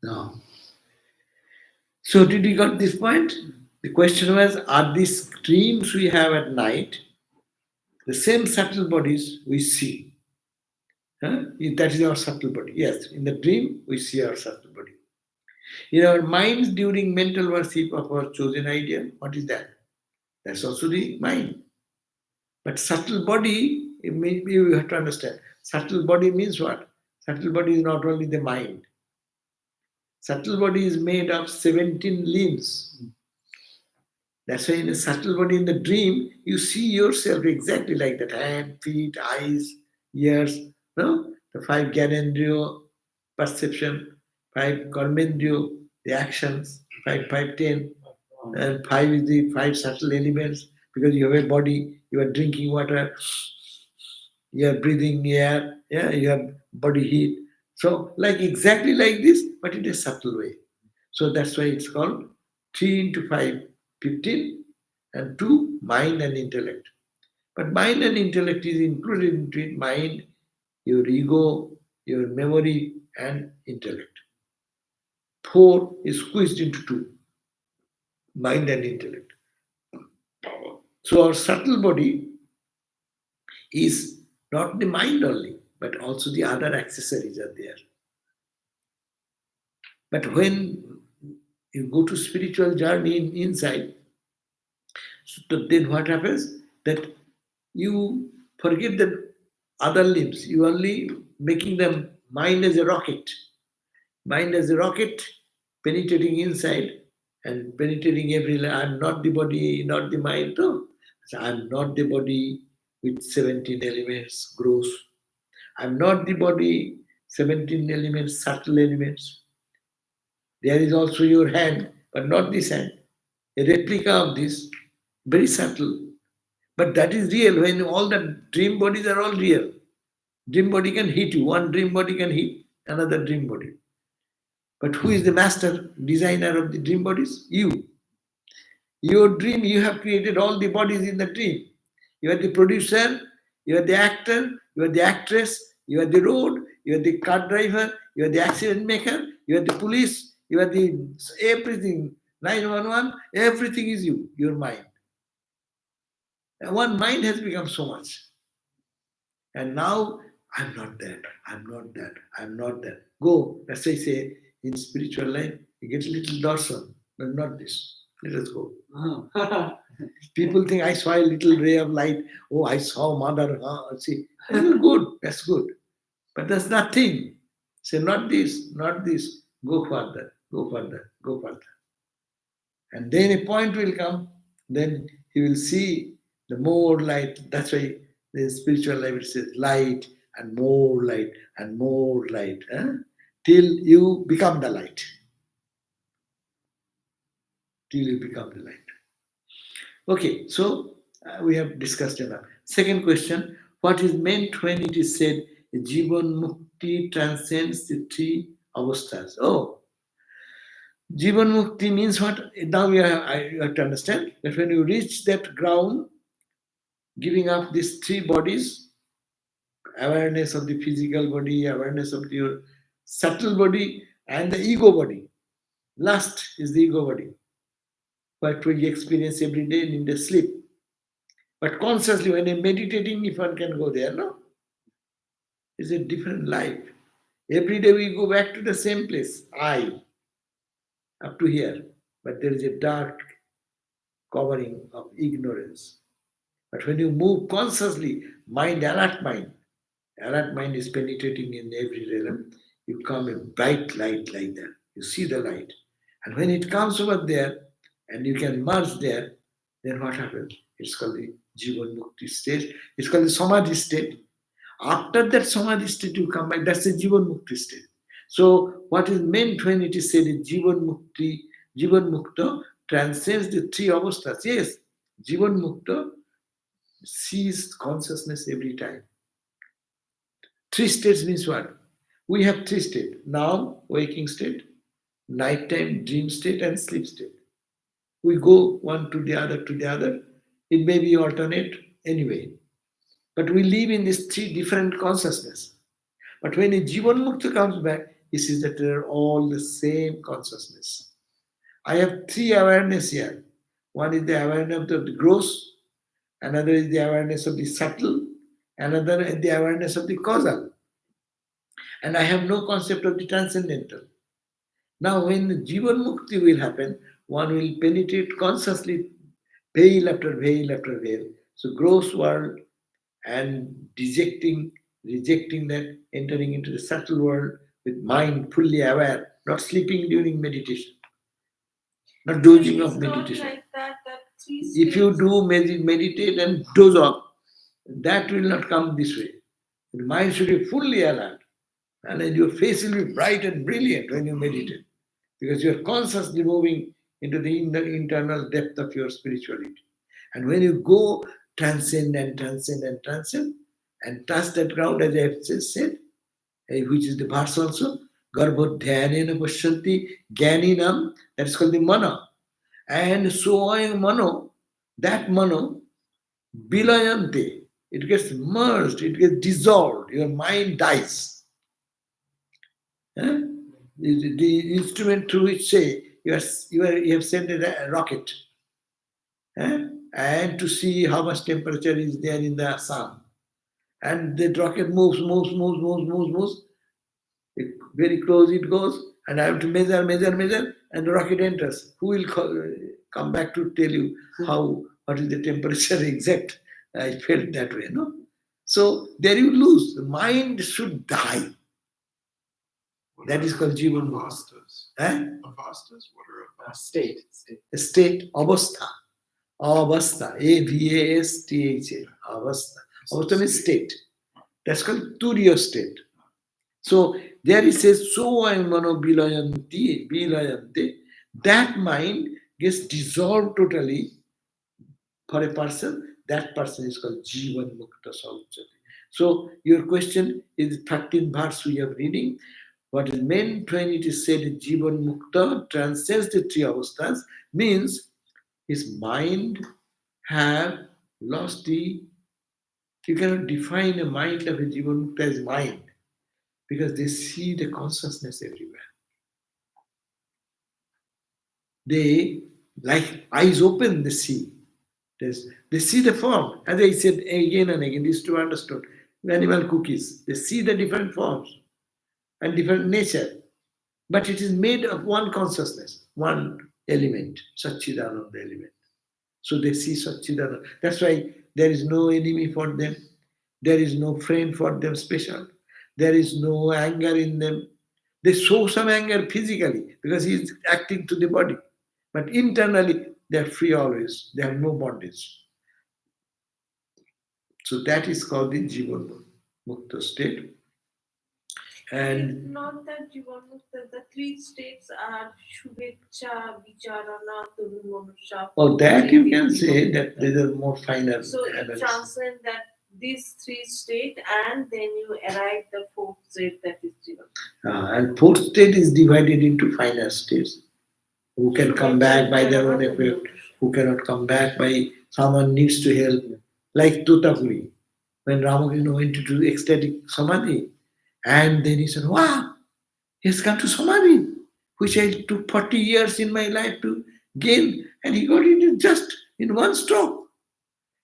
Now, so did you got this point? The question was, are these dreams we have at night the same subtle bodies we see? Huh? That is our subtle body. Yes, in the dream we see our subtle body. In our minds during mental worship of our chosen idea, what is that? That's also the mind. But subtle body, maybe you have to understand. Subtle body means what? Subtle body is not only the mind. Subtle body is made of 17 limbs. That's why in a subtle body in the dream, you see yourself exactly like that. Hand, feet, eyes, ears, no? The 5 Gyanendriyo, perception, 5 Karmendriyo, the actions, 5, 10, and 5 is the 5 subtle elements, because you have a body, you are drinking water, you are breathing air, yeah, you have body heat. So like exactly like this, but in a subtle way. So that's why it's called 3 into 5, 15, and 2, mind and intellect. But mind and intellect is included into it, mind, your ego, your memory, and intellect. 4 is squeezed into 2, mind and intellect. So our subtle body is not the mind only, but also the other accessories are there. But when you go to spiritual journey inside, so then what happens? That you forget the other limbs. You only making them mind as a rocket. Mind as a rocket penetrating inside and penetrating every. I'm not the body, not the mind. No. So I'm not the body with 17 elements gross. I'm not the body, 17 elements, subtle elements. There is also your hand, but not this hand. A replica of this, very subtle. But that is real when all the dream bodies are all real. Dream body can hit you. One dream body can hit another dream body. But who is the master designer of the dream bodies? You. Your dream, you have created all the bodies in the dream. You are the producer, you are the actor, you are the actress, you are the road, you are the car driver, you are the accident maker, you are the police, you are the everything. 911, everything is you, your mind. And one mind has become so much. And now, I'm not that, I'm not that, I'm not that. Go, as I say, in spiritual life, you get a little dorsal, but not this. Let us go. People think I saw a little ray of light. Oh, I saw mother. See, that's good. That's good. But that's nothing. Say, not this, not this. Go further, go further, go further. And then a point will come. Then he will see the more light. That's why the spiritual life it says light and more light and more light. Till you become the light. Till you become the light. Okay, so we have discussed enough. Second question, what is meant when it is said Jivanmukti transcends the 3 avasthas? Oh, Jivanmukti means what? Now you have to understand that when you reach that ground, giving up these 3 bodies Awareness of the physical body, awareness of your subtle body, and the ego body. Last is the ego body, what we experience every day in the sleep. But consciously, when you're meditating, if one can go there, no? It's a different life. Every day we go back to the same place, I, up to here. But there is a dark covering of ignorance. But when you move consciously, alert mind is penetrating in every realm. You come a bright light like that. You see the light. And when it comes over there and you can merge there, then what happens? It's called the Jivanmukti state. It's called the Samadhi state. After that Samadhi state, you come back. That's the Jivanmukti state. So, what is meant when it is said Jivanmukti, Jivanmukta transcends the three avasthas. Yes, Jivanmukta sees consciousness every time. Three states means what? We have three states. Now, waking state, nighttime dream state, and sleep state. We go one to the other to the other. It may be alternate anyway. But we live in these three different consciousness. But when a Jivan Mukta comes back, he sees that they are all the same consciousness. I have three awareness here. One is the awareness of the gross, another is the awareness of the subtle, another is the awareness of the causal. And I have no concept of the transcendental. Now, when the Jivan Mukti will happen, one will penetrate consciously veil after veil after veil. So, gross world and rejecting that, entering into the subtle world with mind fully aware, not sleeping during meditation, not dozing It's of not meditation. like that three If you states- do meditate and doze off, that will not come this way. The mind should be fully alert, and then your face will be bright and brilliant when you meditate, because you are consciously moving into the internal depth of your spirituality. And when you go transcend and transcend and transcend and touch that ground, as I have just said, which is the verse also, Garbhodhyanena Pashyanti Jnaninam, that is called the mana. And so I mano, that mano, bilayante, it gets merged, it gets dissolved, your mind dies. The instrument through which, say, you have sent a rocket, and to see how much temperature is there in the sun. And the rocket moves. Very close it goes, and I have to measure, and the rocket enters. Who will come back to tell you what is the temperature exact? I felt that way, no? So there you lose. The mind should die. That is called Jivan Mukti. Avastas. Avastas? What are avastas? State. State, avastha. Avastha, Avastha. Avastha. Avastha means state. That's called Turiya state. So there he says, so I mano bilayante. That mind gets dissolved totally for a person. That person is called Jivan Mukta Sauchati. So your question is 13th verse we are reading. What is meant when it is said Jivan Mukta transcends the three avasthas means his mind have lost the. You cannot define a mind of a Jivan Mukta as mind, because they see the consciousness everywhere. They, like eyes open, they see. They see the form. As I said again and again, these two understood. Animal cookies, they see the different forms and different nature. But it is made of one consciousness, one element, Satchidananda element. So they see Satchidananda. That's why there is no enemy for them. There is no friend for them special. There is no anger in them. They show some anger physically because he is acting to the body. But internally, they are free always. They have no bondage. So that is called the Jivan Mukta state. And It's not that Jivanmukta, the three states are Shubhecha, Vicharana, Turumanusha. oh, that you can say that these are more finer. So it analysis. transcends that these three states, and then you arrive the fourth state, that is Jivan. And fourth state is divided into finer states. Who can come back by their own effort, who cannot come back by someone needs to help, like Tutapuri. when Ramakrishna went into ecstatic samadhi, and then he said, wow, he's come to samadhi, which I took 40 years in my life to gain, and he got it just in one stroke.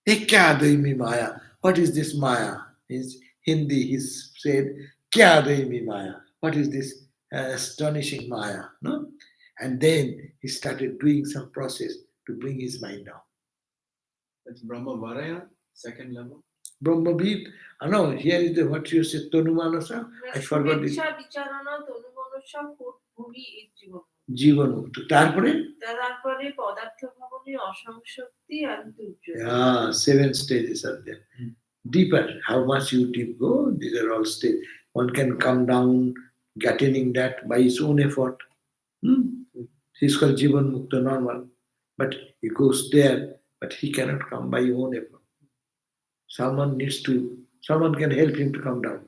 Hey, kya doi mi maya? What is this maya? In Hindi, he said, kya doi mi maya? What is this astonishing maya? No? And then he started doing some process to bring his mind down. That's Brahma Varaya, second level. Brahmabhit, no, here is the, what you said, Tanumanasa. I forgot it. শুভেচ্ছা বিচারণা তনুমনসা ভূমি এই জীবন Jivanmukti. তারপরে? তারপরে পদার্থ ভাবনী অসংশক্তি and দুর্যোগ Yeah, 7 stages are there. Deeper, how much you deep go, these are all stages. One can come down, attaining that by his own effort. He's called Jivanmukta normal, but he goes there, but he cannot come by his own effort. Someone can help him to come down.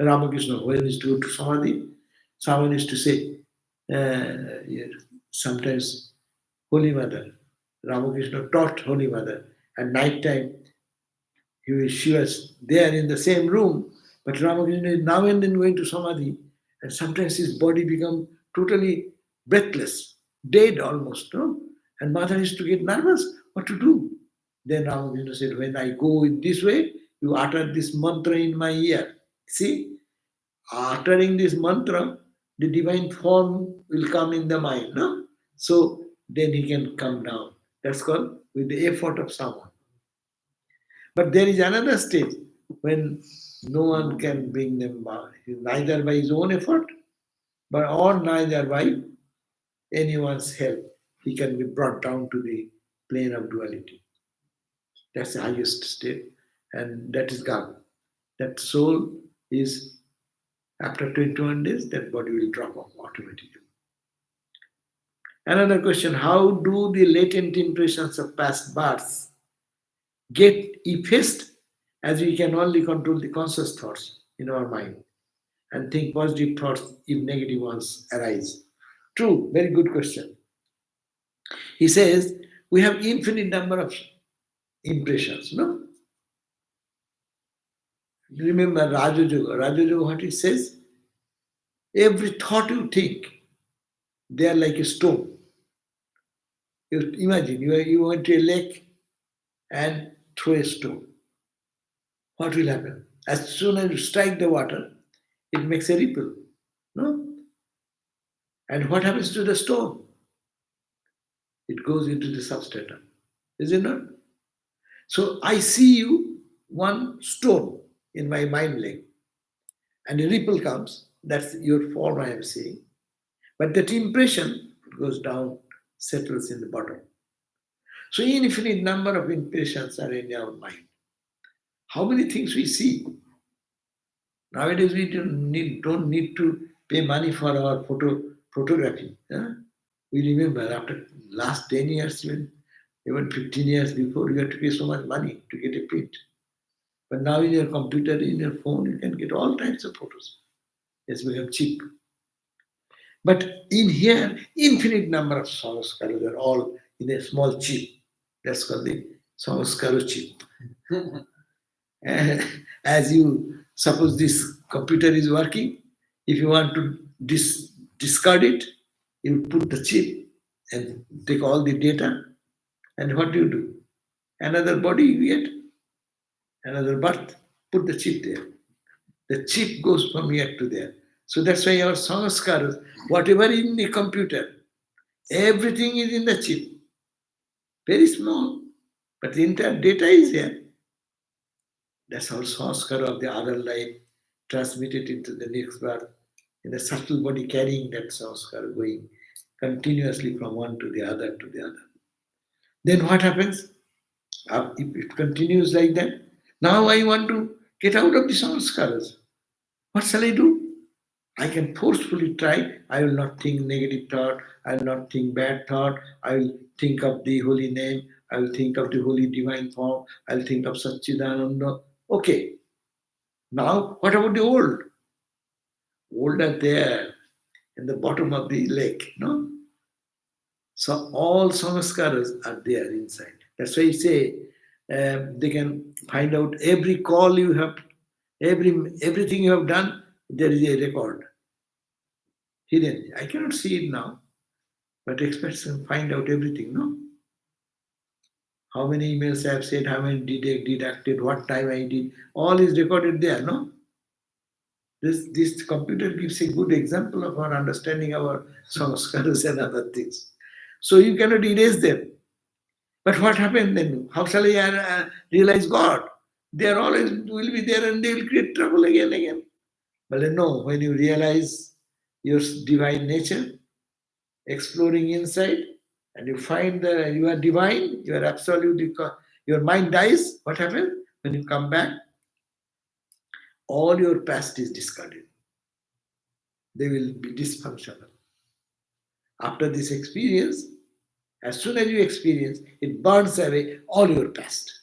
Ramakrishna, when he is to go to Samadhi, someone is to say, sometimes Holy Mother, Ramakrishna taught Holy Mother. At night time, she was there in the same room, but Ramakrishna is now and then going to Samadhi, and sometimes his body become totally breathless, dead almost, no? And Mother is to get nervous, what to do? Then Ramakrishna said, when I go in this way, you utter this mantra in my ear. See, uttering this mantra, the divine form will come in the mind, no? So then he can come down. That's called with the effort of someone. But there is another stage when no one can bring them down, neither by his own effort, but or neither by anyone's help. He can be brought down to the plane of duality. That's the highest state, and that is God. That soul is, after 21 days, that body will drop off automatically. Another question, how do the latent impressions of past births get effaced, as we can only control the conscious thoughts in our mind and think positive thoughts if negative ones arise? True, very good question. He says we have infinite number of impressions, no? Remember Raja Yoga. Raja Yoga, what it says? Every thought you think, they are like a stone. You imagine you went to a lake and throw a stone. What will happen? As soon as you strike the water, it makes a ripple. No? And what happens to the stone? It goes into the substratum. Is it not? So I see you, one stone in my mind lake, and a ripple comes. That's your form I am seeing. But that impression goes down, settles in the bottom. So infinite number of impressions are in our mind. How many things we see? Nowadays we don't need to pay money for our photography. We remember after last 10 years, even 15 years before, you had to pay so much money to get a print. But now in your computer, in your phone, you can get all types of photos. It's become cheap. But in here, infinite number of samskaras are all in a small chip. That's called the samskara chip. As you suppose this computer is working, if you want to discard it, you put the chip and take all the data, and what do? Another body you get, another birth, put the chip there. The chip goes from here to there. So that's why our samskaras, whatever in the computer, everything is in the chip. Very small, but the entire data is here. That's our samskara of the other life, transmitted into the next birth, in the subtle body carrying that samskara, going continuously from one to the other to the other. Then what happens? If it continues like that, now I want to get out of the samskaras. What shall I do? I can forcefully try. I will not think negative thought. I will not think bad thought. I will think of the holy name. I will think of the holy divine form. I will think of Satchidananda. Okay. Now, what about the old? Old are there in the bottom of the lake, no? So all samskaras are there inside. That's why you say They can find out every call you have, everything you have done. There is a record hidden. I cannot see it now, but experts can find out everything. No, how many emails I have said, how many deducted, what time I did, all is recorded there. No, this computer gives a good example of our understanding our sanskaras and other things. So you cannot erase them. But what happened then? How shall I realize God? They are always will be there and they will create trouble again and again. But no, when you realize your divine nature, exploring inside, and you find that you are divine, you are absolutely, your mind dies, what happens? When you come back, all your past is discarded. They will be dysfunctional. After this experience, as soon as you experience, it burns away all your past.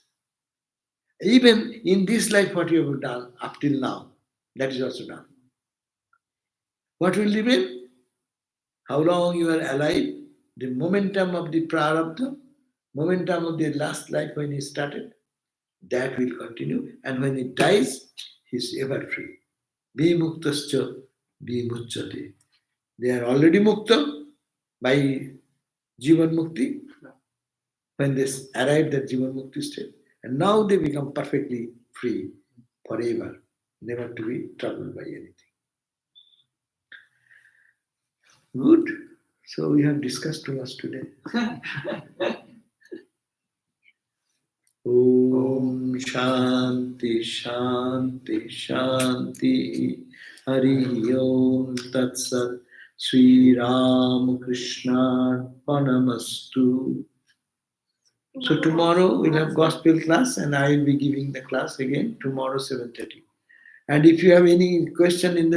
Even in this life, what you have done up till now, that is also done. What will remain? How long you are alive, the momentum of the prarabdha, momentum of the last life when he started, that will continue. And when it dies, he is ever free. Vimuktascha vimuchyate. They are already mukta by Jivanmukti when they arrived at Jivanmukti state. And now they become perfectly free forever, never to be troubled by anything. Good. So we have discussed too much today. Om Shanti Shanti Shanti Hari Om Tat Sat Sri Ram Krishna Panamastu. So tomorrow we'll have gospel class and I will be giving the class again tomorrow 7:30. And if you have any question in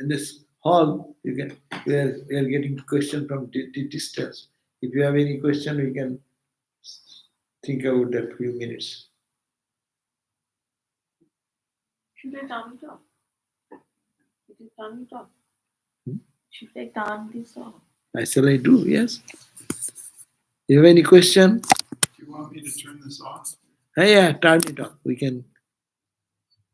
this hall, you can we are getting question from distance. If you have any question, we can think about that few minutes. Should I turn it off? It is turn it off. Hmm? Should I turn this off? Shall I do? Yes. You have any question? Do you want me to turn this off? Yeah, turn it off. We can